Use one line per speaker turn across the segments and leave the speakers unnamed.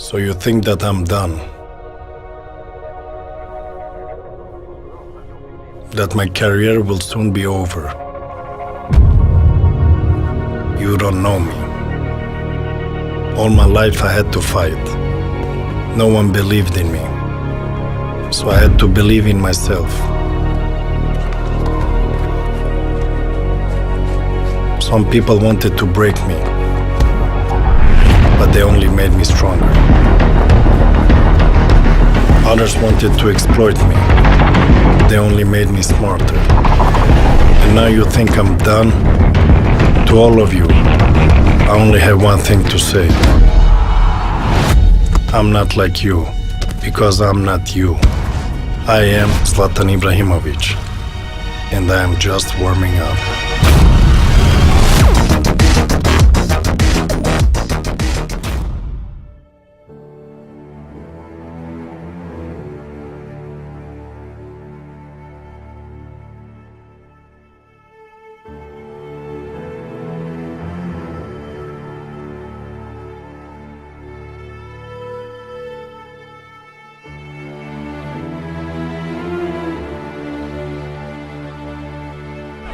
So you think that I'm done? That my career will soon be over? You don't know me. All my life I had to fight. No one believed in me. So I had to believe in myself. Some people wanted to break me, but they only made me stronger. Others wanted to exploit me. They only made me smarter. And now you think I'm done? To all of you, I only have one thing to say. I'm not like you, because I'm not you. I am Zlatan Ibrahimović, and I am just warming up.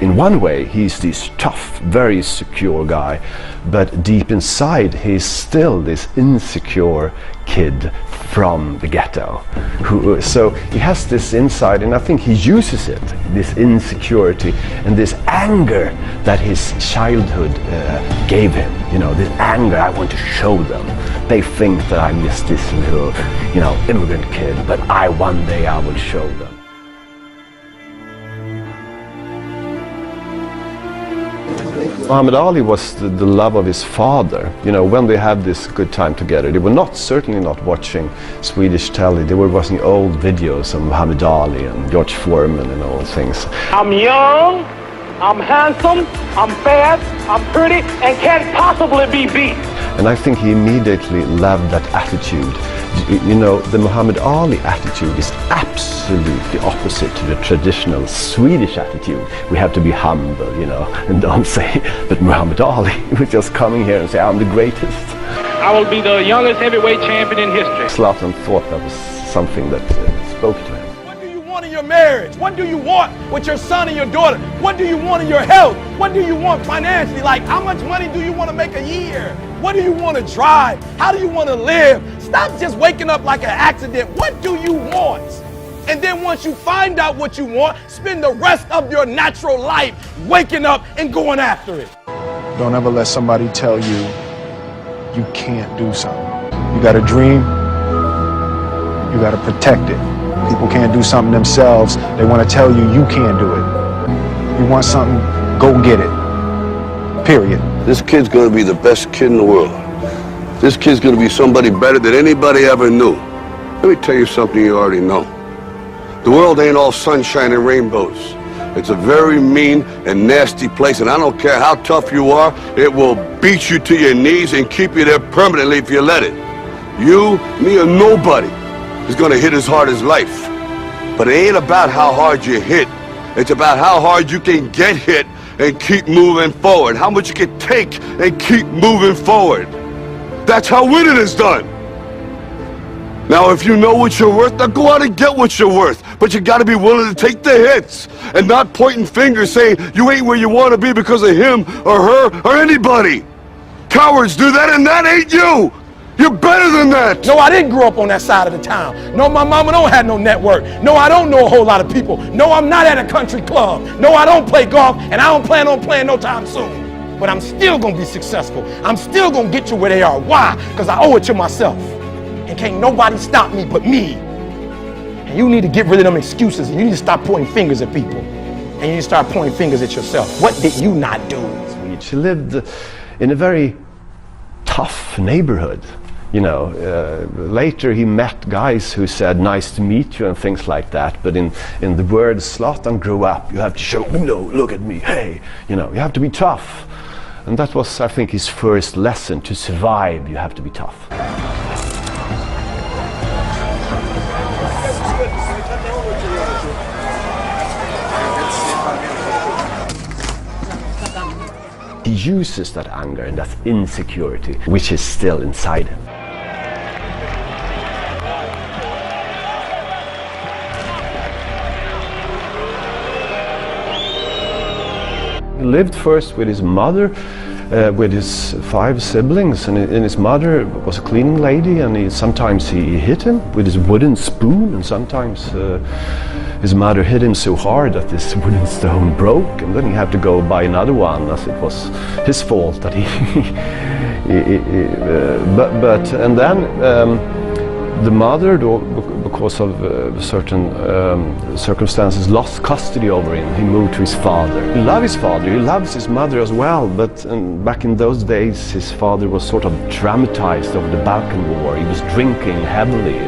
In one way, he's this tough, very secure guy, but deep inside, he's still this insecure kid from the ghetto. So he has this inside, and I think he uses it, this insecurity and this anger that his childhood gave him. You know, this anger, I want to show them. They think that I'm just this little, immigrant kid, but one day I will show them. Muhammad Ali was the love of his father. You know, when they had this good time together, they were certainly not watching Swedish telly. They were watching old videos of Muhammad Ali and George Foreman and all things.
I'm young, I'm handsome, I'm fast, I'm pretty, and can't possibly be beat.
And I think he immediately loved that attitude. You know, the Muhammad Ali attitude is absolutely opposite to the traditional Swedish attitude. We have to be humble, and don't say, but Muhammad Ali was just coming here and say, I'm the greatest.
I will be the youngest heavyweight champion in history.
Zlatan thought that was something that spoke to him.
What do you want in your marriage? What do you want with your son and your daughter? What do you want in your health? What do you want financially? Like, how much money do you want to make a year? What do you want to drive? How do you want to live? Stop just waking up like an accident. What do you want? And then once you find out what you want, spend the rest of your natural life waking up and going after it.
Don't ever let somebody tell you you can't do something. You got a dream, you got to protect it. People can't do something themselves. They want to tell you you can't do it. You want something, go get it. Period.
This kid's gonna be the best kid in the world. This kid's gonna be somebody better than anybody ever knew. Let me tell you something you already know. The world ain't all sunshine and rainbows. It's a very mean and nasty place, and I don't care how tough you are, it will beat you to your knees and keep you there permanently if you let it. You, me, or nobody is gonna hit as hard as life. But it ain't about how hard you hit. It's about how hard you can get hit and keep moving forward. How much you can take and keep moving forward. That's how winning is done. Now, if you know what you're worth, now go out and get what you're worth. But you gotta be willing to take the hits and not pointing fingers saying you ain't where you wanna be because of him or her or anybody. Cowards do that, and that ain't you. You're better than that.
No, I didn't grow up on that side of the town. No, my mama don't have no network. No, I don't know a whole lot of people. No, I'm not at a country club. No, I don't play golf, and I don't plan on playing no time soon. But I'm still gonna be successful. I'm still gonna get you where they are. Why? Because I owe it to myself. And can't nobody stop me but me. And you need to get rid of them excuses, and you need to stop pointing fingers at people. And you need to start pointing fingers at yourself. What did you not do?
She lived in a very tough neighborhood. Later he met guys who said, nice to meet you and things like that. But in the word Zlatan grew up, you have to show, look at me, hey, you have to be tough. And that was, I think, his first lesson. To survive, you have to be tough. He uses that anger and that insecurity, which is still inside him. lived first with his mother, with his 5 siblings, and his mother was a cleaning lady, and sometimes he hit him with his wooden spoon, and sometimes his mother hit him so hard that this wooden stone broke, and then he had to go buy another one, as it was his fault that and then the mother, because of certain circumstances, lost custody over him. He moved to his father. He loves his father, he loves his mother as well, but back in those days his father was sort of traumatized over the Balkan War. He was drinking heavily,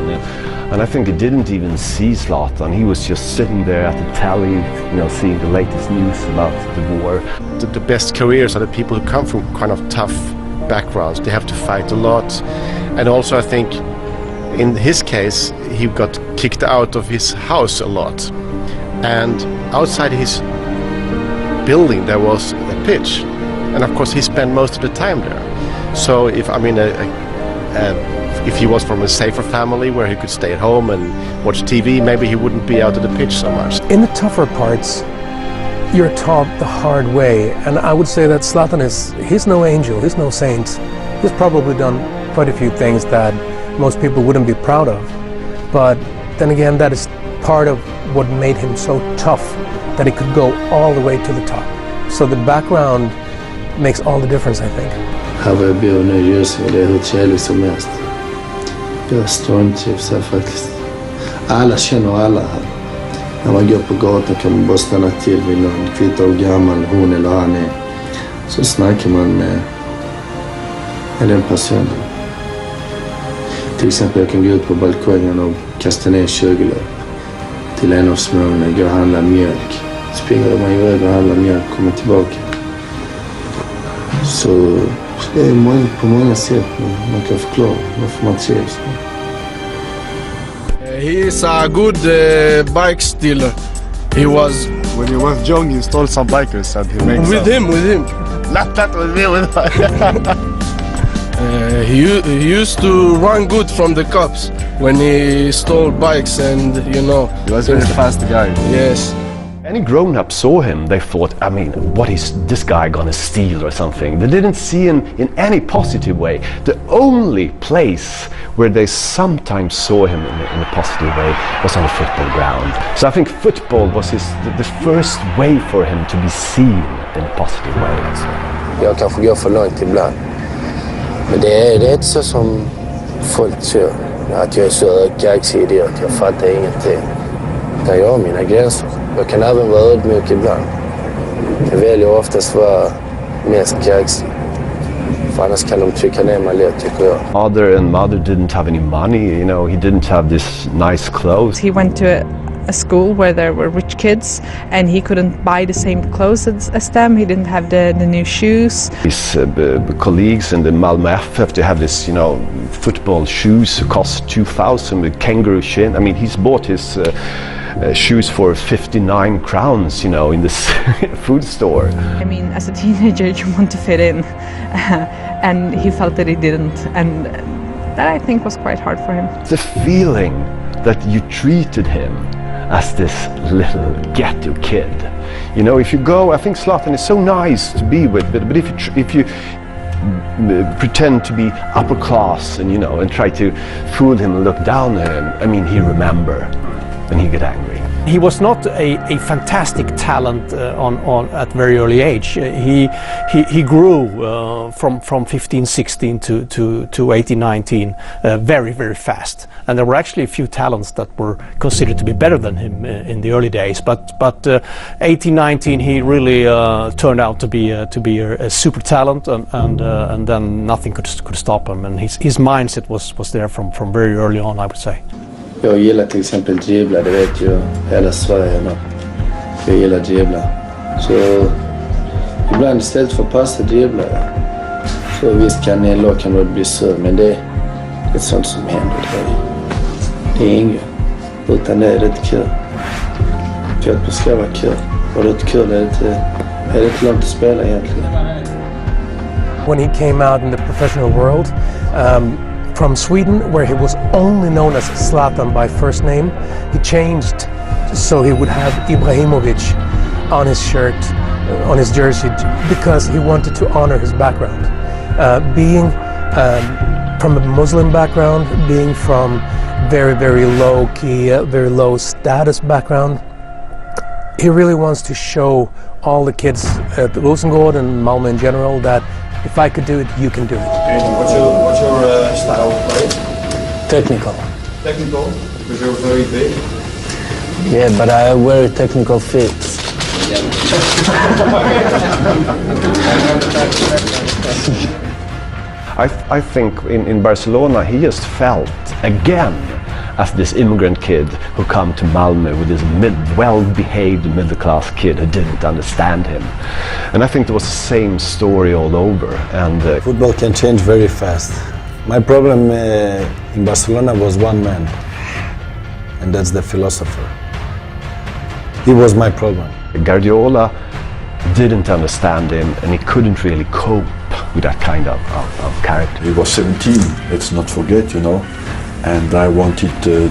and I think he didn't even see Zlatan. He was just sitting there at the telly, seeing the latest news about the war.
The best careers are the people who come from kind of tough backgrounds. They have to fight a lot, and also I think in his case, he got kicked out of his house a lot, and outside his building there was a pitch, and of course he spent most of the time there. So if he was from a safer family where he could stay at home and watch TV, maybe he wouldn't be out at the pitch so much.
In the tougher parts, you're taught the hard way, and I would say that Zlatan he's no angel, he's no saint. He's probably done quite a few things that most people wouldn't be proud of, but then again, that is part of what made him so tough, that he could go all the way to the top. So the background makes all the difference, I think.
Här var jag bor nu just nu, det är hur trevligt som helst. Jag stormtrivs här faktiskt. Alla känner alla här. När man går på gatan kan man bara stanna till vid någon, kvittar hur gammal hon eller han är. Så snackar man med den personen. Till exempel jag kan gå ut på balkongen och kasta ner 20-lapp till en av småarna, gå och handla mjölk. Springer man iväg och handlar mjölk, kommer tillbaka. Så det är på många sätt man kan förklara varför man trivs.
He is a good bike stealer. He was...
When you was young, you stole some bikers and he makes
with him.
Not that with me, with
He used to run good from the cops when he stole bikes, and
He was a very fast guy.
Yes.
Any grown-up saw him, they thought, I mean, what is this guy gonna steal or something? They didn't see him in any positive way. The only place where they sometimes saw him in a positive way was on the football ground. So I think football was the first way for him to be seen in a positive way.
Jag kanske går för långt ibland. Men det är inte så som folk tror. Att jag är så kaxig idiot, jag fattar ingenting. Utan jag har mina gränser. Jag kan även vara ödmjuk ibland. Jag väljer oftast vara mest kaxig. För annars kan de trycka ner mig lätt, tycker jag.
Father and mother didn't have any money, he didn't have this nice clothes.
He went to a school where there were rich kids, and he couldn't buy the same clothes as them. He didn't have the new shoes.
His colleagues in the Malmö FF, they have this, football shoes cost 2,000 with kangaroo shin. I mean, he's bought his shoes for 59 crowns, in this food store.
I mean, as a teenager, you want to fit in, and he felt that he didn't, and that I think was quite hard for him.
The feeling that you treated him as this little ghetto kid. If you go, I think Zlatan is so nice to be with, but if you pretend to be upper class and and try to fool him and look down at him, I mean, he remember and he get angry.
He was not a fantastic talent at very early age. He grew from 15, 16 to 18, 19 very, very fast. And there were actually a few talents that were considered to be better than him in the early days. But 18, 19, he really turned out to be a super talent, and then nothing could stop him. And his mindset was there from very early on, I would say.
Jag gillar till exempel dribbla, det vet ju hela Sverige nu. Jag gillar dribbla. Så ibland istället för att passa dribbla. Så visst kan en lag kan bli sur, men det är ett sånt som händer. Det är inget. Utan det är inte kul. Fotboll ska vara kul. Och det är inte kul, är det inte långt att spela egentligen.
When he came out in the professional world, from Sweden, where he was only known as Zlatan by first name, he changed so he would have Ibrahimović on his shirt
on his jersey because he wanted to honor his background. Being from a Muslim background, being from very, very low key, very low status background, he really wants to show all the kids at Rosengård and Malmö in general that if I could do it, you can do it.
And what's your style of play?
Technical.
Technical? Because you're very big.
Yeah, but I have very technical feet.
I think in Barcelona he just felt again as this immigrant kid who come to Malmö with this well-behaved middle-class kid who didn't understand him. And I think it was the same story all over. And
football can change very fast. My problem in Barcelona was one man, and that's the philosopher. He was my problem.
Guardiola didn't understand him, and he couldn't really cope with that kind of character.
He was 17, let's not forget, you know. And I wanted to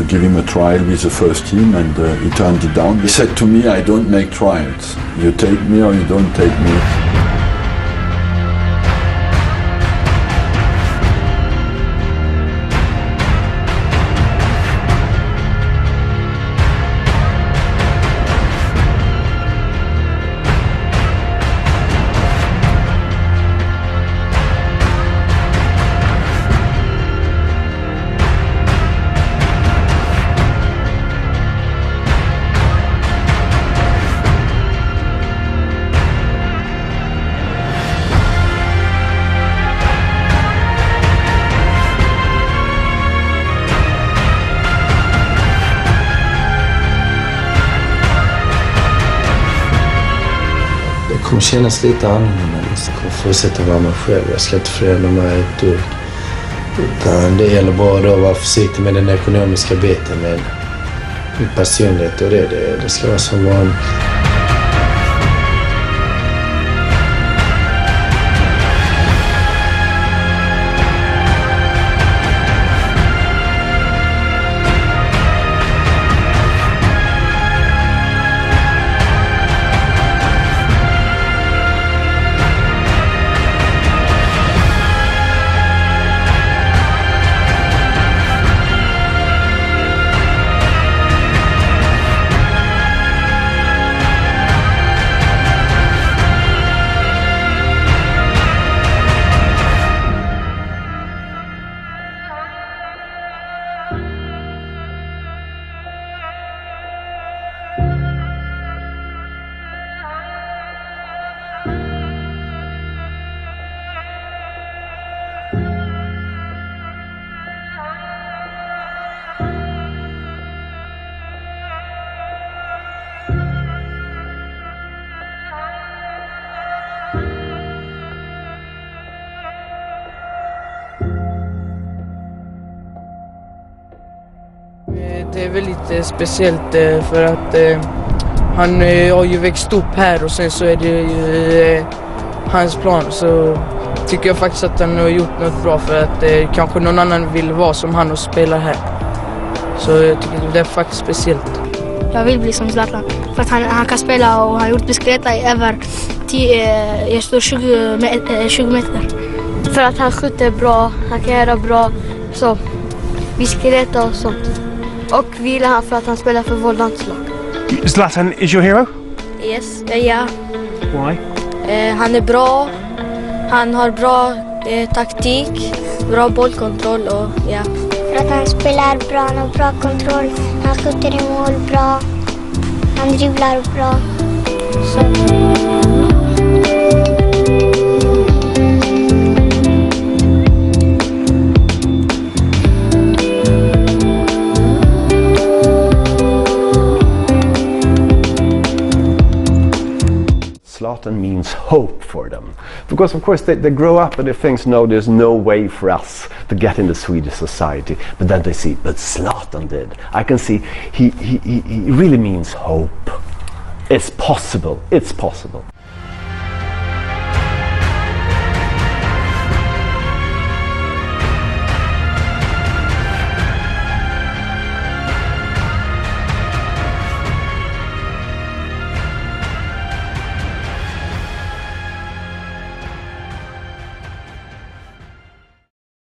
give him a trial with the first team, and he turned it down. He said to me, I don't make trials. You take me or you don't take me.
Det kommer kännas lite annorlunda, men jag kommer fortsätta vara mig själv. Jag ska inte förändra mig ett dugg. Utan det gäller bara att vara försiktig med den ekonomiska biten, med min personlighet och det ska vara som vanligt.
Det är väl lite speciellt för att han har ju växt upp här och sen så är det ju hans plan, så tycker jag faktiskt att han har gjort något bra, för att kanske någon annan vill vara som han och spela här. Så jag tycker det är faktiskt speciellt.
Jag vill bli som Zlatan för att han kan spela och han har gjort bicicleta i över 20 meter. För att han skjuter bra, han kan göra bra så bicicleta och sånt. Och vi gillar han för att han spelar för vår landslag.
Zlatan is your hero?
Yes, ja.
Why?
Han är bra, han har bra taktik, bra bollkontroll och ja.
För att han spelar bra, han har bra kontroll, han skjuter i mål bra, han dribblar bra. Så.
Zlatan means hope for them, because of course they grow up and they think, no, there's no way for us to get into Swedish society, but then they see, but Zlatan did. I can see he really means hope. It's possible.